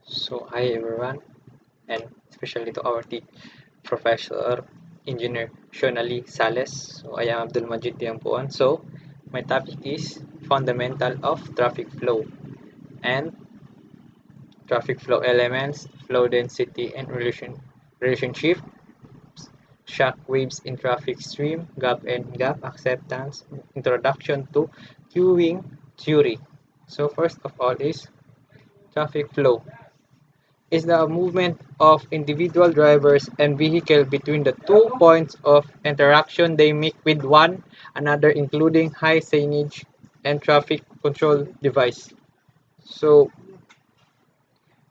So hi everyone, and especially to our Professor Engineer Shonali Sales. So I am Abdul Majid Tiampuan. So my topic is fundamental of traffic flow and traffic flow elements, flow density and relationship, shock waves in traffic stream, gap and gap acceptance, introduction to queuing theory. So first of all is traffic flow. Is the movement of individual drivers and vehicle between the two points of interaction they make with one another, including high signage and traffic control device. So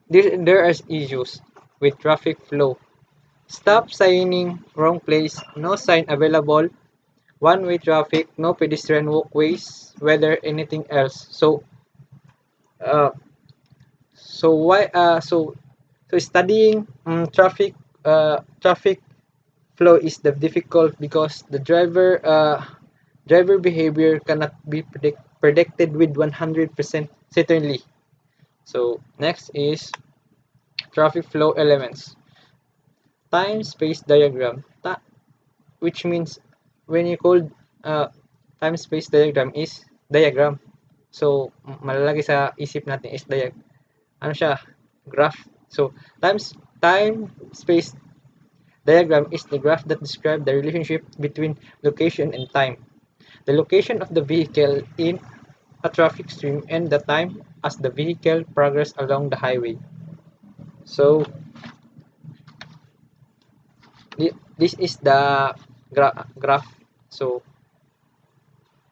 there are issues with traffic flow. Stop signing, wrong place, no sign available, one-way traffic, no pedestrian walkways, whether anything else. Uh, so why so studying traffic flow is the difficult because the driver behavior cannot be predicted with 100% certainly. So next is traffic flow elements. Time space diagram, which means when you call uh, time space diagram is diagram. So malalagay sa isip natin is ano siya, graph. So time space diagram is the graph that describes the relationship between location and time. The location of the vehicle in a traffic stream and the time as the vehicle progresses along the highway. So this is the graph. So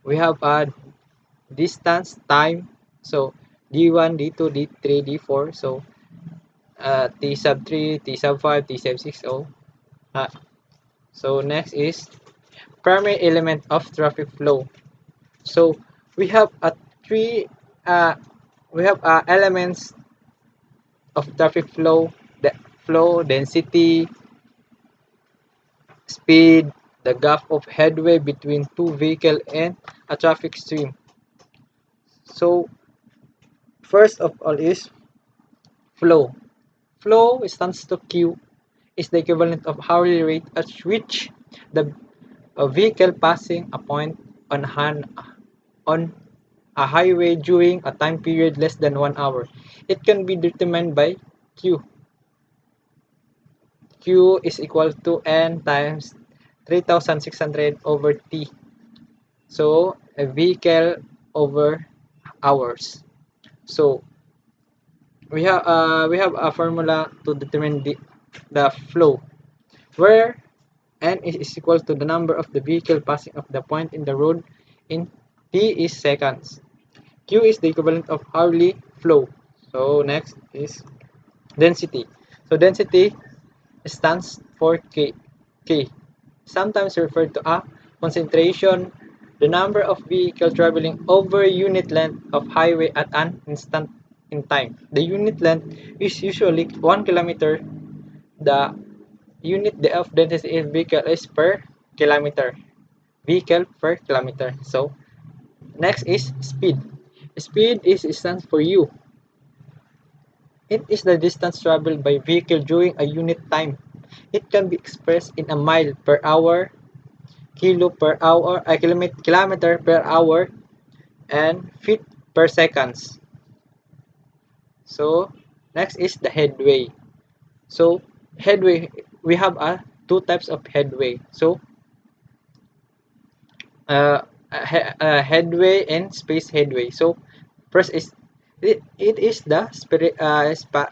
we have a distance, time. So D1, D2, D3, D4. So T sub 3, T sub 5, T sub 6. Uh, so next is primary element of traffic flow. So we have a three uh, we have elements of traffic flow: the flow, density, speed, the gap of headway between two vehicles and a traffic stream. So first of all is flow. Flow stands to Q, is the equivalent of hourly rate at which the vehicle passing a point on a highway during a time period less than 1 hour. It can be determined by Q. Q is equal to N times 3,600 over T. So a vehicle over hours. So we have a formula to determine the flow where N is equal to the number of the vehicle passing of the point in the road in T is seconds. Q is the equivalent of hourly flow. So next is density. So density stands for K, sometimes referred to a concentration, the number of vehicles traveling over unit length of highway at an instant in time. The unit length is usually 1 kilometer. The unit of density of vehicle is per kilometer. Vehicle per kilometer. So next is speed. Speed is stands for U. It is the distance traveled by vehicle during a unit time. It can be expressed in a mile per hour, kilo per hour, kilometer per hour, and feet per seconds. So next is the headway. So headway, we have two types of headway. So headway and space headway. So first is it is the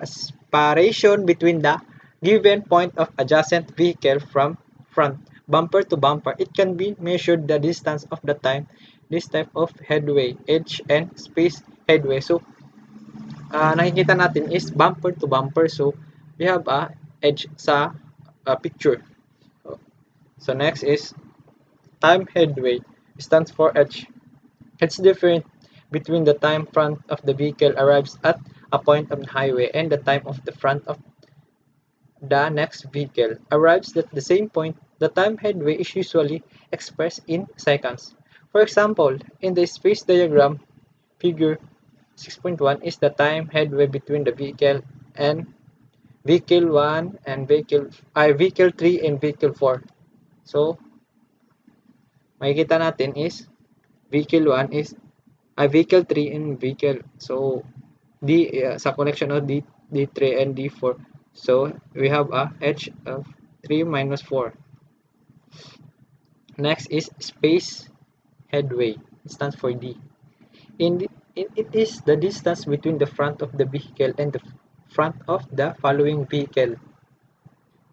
separation between the given point of adjacent vehicle from front bumper to bumper. It can be measured the distance of the time this type of headway, edge and space headway. So nakikita natin is bumper to bumper. So we have a edge sa picture. So next is time headway, stands for edge. It's different between the time front of the vehicle arrives at a point on the highway and the time of the front of the next vehicle arrives at the same point. The time headway is usually expressed in seconds. For example, in the space diagram, figure 6.1 is the time headway between the vehicle and vehicle 1 and vehicle 3 and vehicle 4. So, makikita natin is vehicle 1 is vehicle 3 and vehicle. So, sa connection of D3 and D4. So, we have a H of 3 minus 4. Next is space headway. It stands for D. It is the distance between the front of the vehicle and the front of the following vehicle.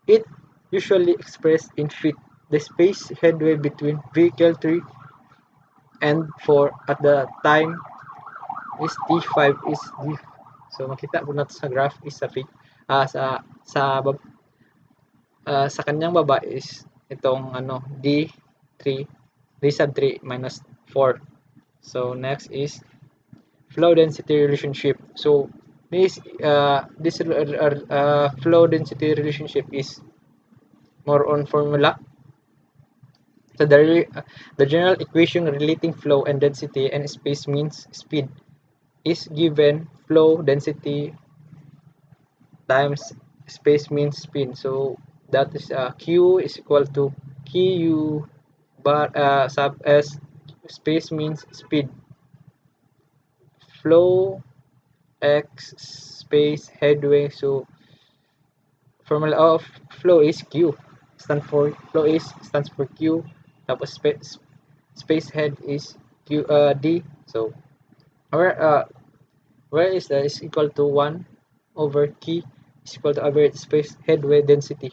It usually expressed in feet. The space headway between vehicle 3 and 4 at the time is T5 is D. So makita po natin sa graph is sa feet. Sa kanyang baba is itong D3 D sub 3 minus 4. So next is flow density relationship. So this flow density relationship is more on formula. So the general equation relating flow and density and space means speed is given flow density times space means speed. So that is Q is equal to QU bar sub S space means speed. Flow X space headway. So formula of flow is Q. Stands for Q. Tapos space head is D. So where is equal to 1 over K is equal to average space headway density.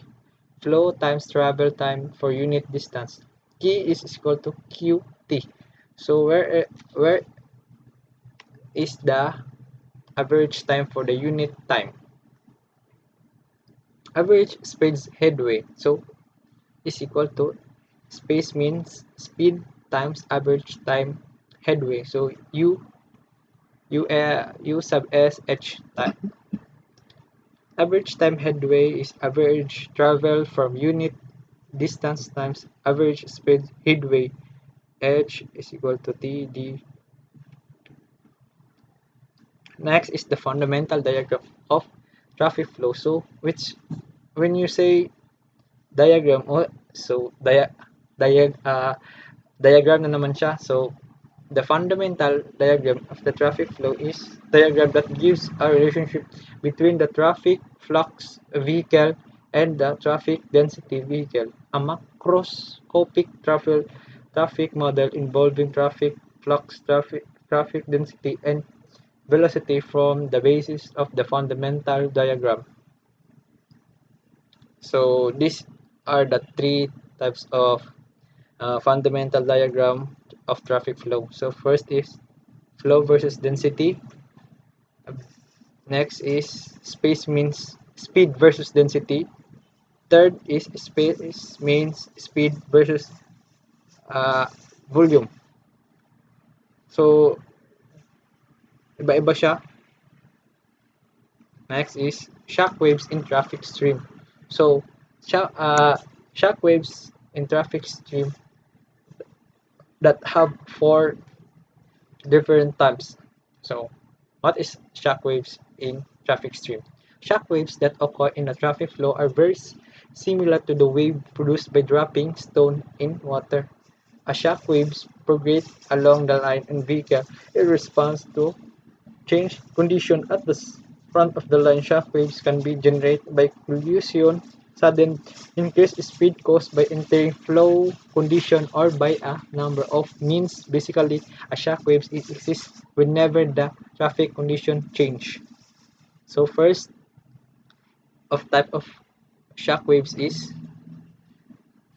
Flow times travel time for unit distance. K is equal to QT. So where is the average time for the unit time? Average space headway. So is equal to space means speed times average time headway. So U sub S H time. Average time headway is average travel from unit distance times average speed headway. H is equal to TD. Next is the fundamental diagram of traffic flow. So when you say diagram, so diagram na naman siya. So the fundamental diagram of the traffic flow is diagram that gives a relationship between the traffic flux vehicle and the traffic density vehicle. A macroscopic traffic model involving traffic flux, traffic density, and velocity from the basis of the fundamental diagram. So these are the three types of fundamental diagram of traffic flow. So first is flow versus density. Next is space means speed versus density. Third is space means speed versus volume. So iba-iba siya. Next is shock waves in traffic stream. So shock waves in traffic stream that have four different types. So what is shock waves in traffic stream? Shock waves that occur in a traffic flow are very similar to the wave produced by dropping stone in water. A shock waves propagate along the line and vehicle in response to change condition at the front of the line. Shock waves can be generated by collision, sudden increased speed caused by entering flow condition, or by a number of means. Basically, a shock wave exists whenever the traffic condition change. So first of type of shock waves is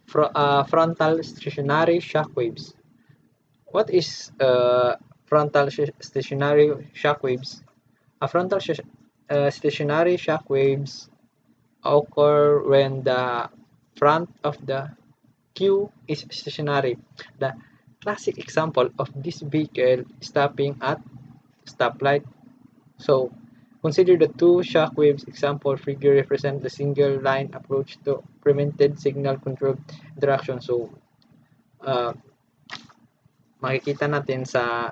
frontal stationary shock waves. What is frontal stationary shock waves? A frontal stationary shock waves occur when the front of the Q is stationary. The classic example of this vehicle stopping at stoplight. So consider the two shock waves example figure represent the single line approach to implemented signal control interaction. So makikita natin sa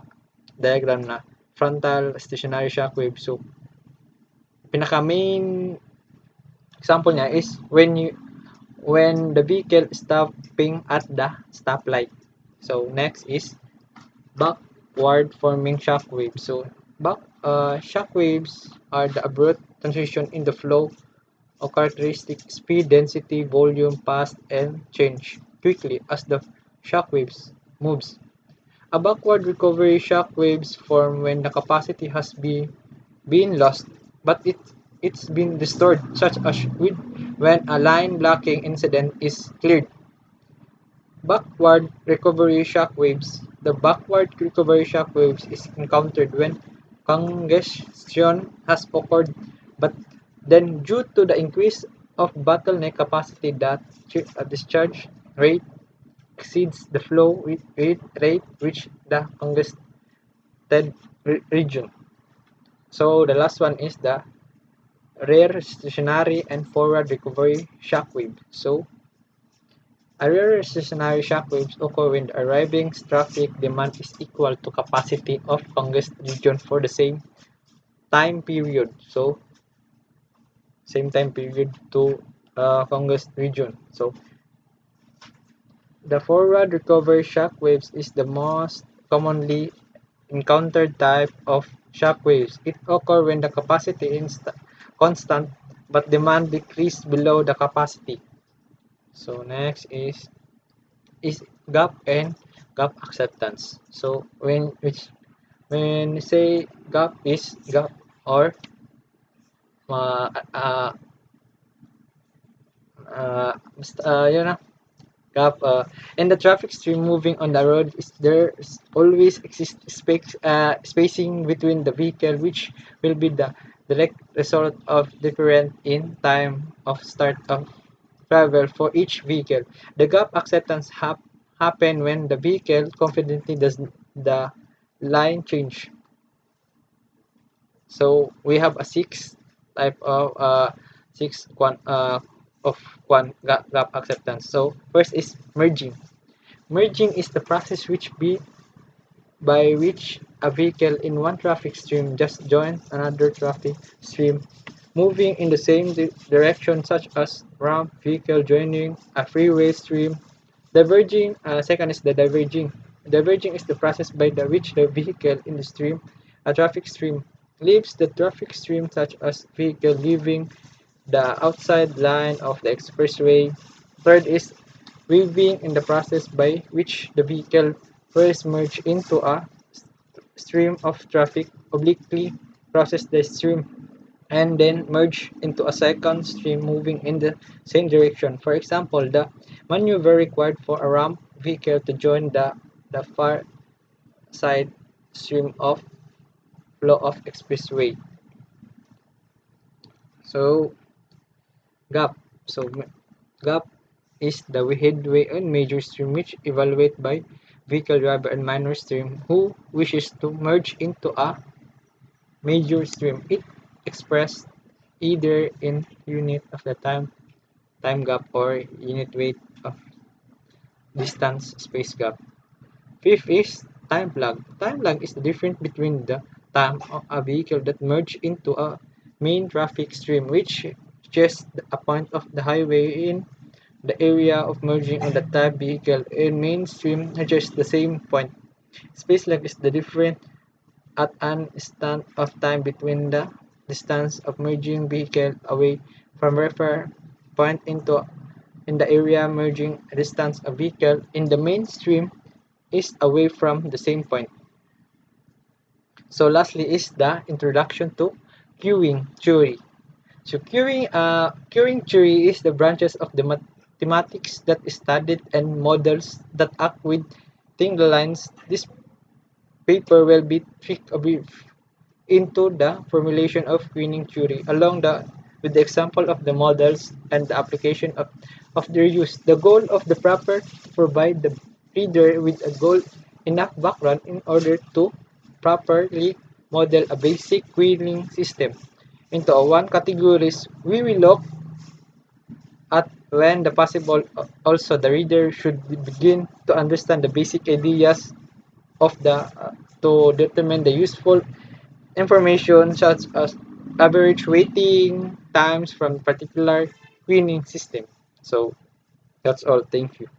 diagram na frontal stationary shock wave. So pinaka main example niya is when the vehicle stopping at the stoplight. So next is backward forming shock waves. So shock waves are the abrupt transition in the flow of characteristic speed, density, volume, pass, and change quickly as the shock waves moves. A backward recovery shock waves form when the capacity has been lost, but it's been restored, such as when a line blocking incident is cleared. Backward recovery shock waves. The backward recovery shock waves is encountered when congestion has occurred, but then due to the increase of bottleneck capacity, that discharge rate exceeds the flow rate which the congested region. So the last one is the rear stationary and forward recovery shock wave. So a rear stationary shock waves occur when the arriving traffic demand is equal to capacity of congested region for the same time period. So same time period to congested region. So the forward recovery shock waves is the most commonly encountered type of shock waves. It occurs when the capacity is constant but demand decrease below the capacity. So next is gap and gap acceptance. So when you say gap or uh, uh, yun na, gap and the traffic stream moving on the road is there always exists spacing between the vehicle, which will be the direct result of different in time of start of travel for each vehicle. The gap acceptance happen when the vehicle confidently does the line change. So we have a six type of six quan of gap acceptance. So first is merging. Merging is the process by which a vehicle in one traffic stream just joins another traffic stream moving in the same direction, such as ramp vehicle joining a freeway stream. Diverging, second is the diverging. Diverging is the process by which the vehicle in the stream, a traffic stream, leaves the traffic stream, such as vehicle leaving the outside line of the expressway. Third is weaving in the process by which the vehicle first merge into a stream of traffic, obliquely crosses the stream, and then merge into a second stream moving in the same direction. For example, the maneuver required for a ramp vehicle to join the far side stream of flow of expressway. So gap. So gap is the headway and major stream which evaluate by vehicle driver and minor stream who wishes to merge into a major stream. It expressed either in unit of the time gap or unit weight of distance space gap. Fifth is time lag. Time lag is the difference between the time of a vehicle that merge into a main traffic stream which just a point of the highway in the area of merging on the type vehicle and mainstream are just the same point. Space lag is the difference at an instant of time between the distance of merging vehicle away from refer point into in the area merging distance of vehicle in the mainstream is away from the same point. So lastly is the introduction to queuing theory. So queuing theory is the branches of the mathematics that studied and models that act with single lines. This paper will be tricked a bit into the formulation of queuing theory along with the example of the models and the application of their use. The goal of the proper to provide the reader with a goal enough background in order to properly model a basic queuing system. Into one categories, we will look at when the possible also the reader should begin to understand the basic ideas of the to determine the useful information such as average waiting times from particular queuing system. So that's all. Thank you.